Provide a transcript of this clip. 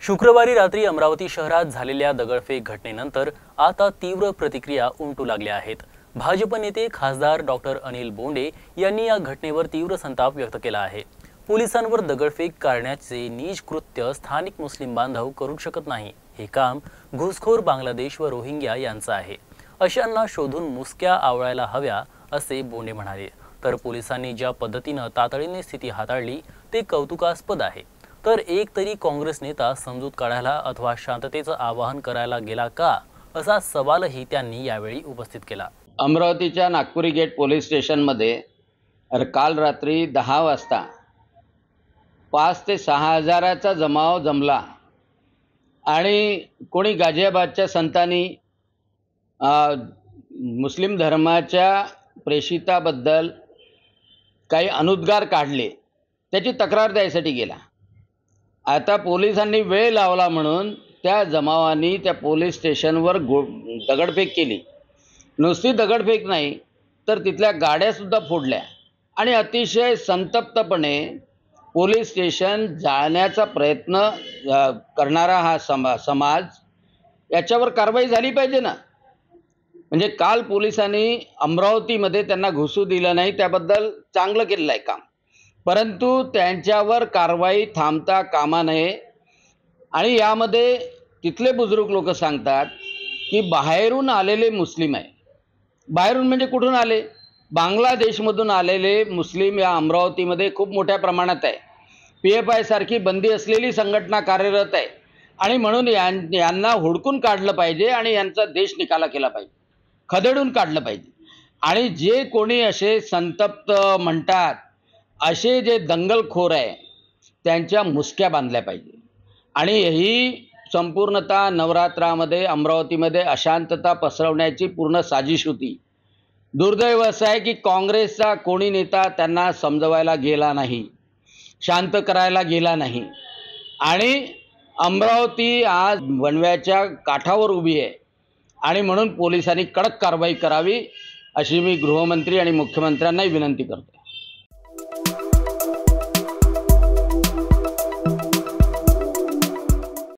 शुक्रवारी रात्री अमरावती शहरात झालेल्या दगडफेक घटनेनंतर आता तीव्र प्रतिक्रिया उमटू लागल्या आहेत। भाजप नेते खासदार डॉक्टर अनिल बोंडे यांनी या घटनेवर तीव्र संताप व्यक्त केला आहे। पोलिसांवर दगडफेक करण्याचे नीच कृत्य स्थानिक मुस्लिम बांधव करू शकत नाही। हे काम घुसखोर बांगलादेश व रोहिंग्या यांचं आहे। अशांना शोधून मुसक्या आवळायला हव्या असे बोंडे म्हणाले। तर पोलिसांनी ज्या पद्धतीने तातडीने स्थिती हाताळली ते कौतुकास्पद आहे। तर एक तरी काँग्रेस नेता समजूत काढायला अथवा शांततेचं आवाहन करायला गेला का असा सवालही त्यांनी यावेळी उपस्थित केला। अमरावतीच्या नागपुरी गेट पोलीस स्टेशनमध्ये काल रात्री 10 वाजता 5 ते 6 हजाराचा जमाव जमला आणि कोणी गाझियाबादच्या संतांनी मुस्लिम धर्माच्या प्रेषिताबद्दल काही अनुद्गार काढले, त्याची तक्रार द्यायसाठी गेला। आता पोलिसांनी वेळ लावला म्हणून त्या जमावानी त्या पोलीस स्टेशनवर दगडफेक केली। नुसती दगडफेक नाही तर तिथल्या गाड्यासुद्धा फोडल्या आणि अतिशय संतप्तपणे पोलीस स्टेशन जाळण्याचा प्रयत्न करणारा हा समाज, याच्यावर कारवाई झाली पाहिजे ना। म्हणजे काल पोलिसांनी अमरावतीमध्ये त्यांना घुसू दिलं नाही, त्याबद्दल चांगलं केलेलं आहे काम, परंतु त्यांच्यावर कारवाई थांबता कामा नये। आणि यामध्ये तिथले बुजुर्ग लोक सांगतात की बाहेरून आलेले मुस्लिम आहे। बाहेरून म्हणजे कुठून आले? बांगलादेशमधून आलेले मुस्लिम या अमरावतीमध्ये खूप मोठ्या प्रमाणात आहे। PFI सारखी बंदी असलेली संघटना कार्यरत आहे आणि म्हणून यांना हुडकून काढलं पाहिजे आणि यांचा देश निकाला केला पाहिजे, खदेडून काढलं पाहिजे। आणि जे कोणी असे संतप्त म्हणतात, असे जे दंगलखोर आहे, त्यांच्या मुसक्या बांधल्या पाहिजे। आणि ही संपूर्णतः नवरात्रामध्ये अमरावतीमध्ये अशांतता पसरवण्याची पूर्ण साजिश होती। दुर्दैव असं आहे की काँग्रेसचा कोणी नेता त्यांना समजवायला गेला नाही, शांत करायला गेला नाही। आणि अमरावती आज वणव्याच्या काठावर उभी आहे आणि म्हणून पोलिसांनी कडक कारवाई करावी अशी मी गृहमंत्री आणि मुख्यमंत्र्यांनाही विनंती करतो।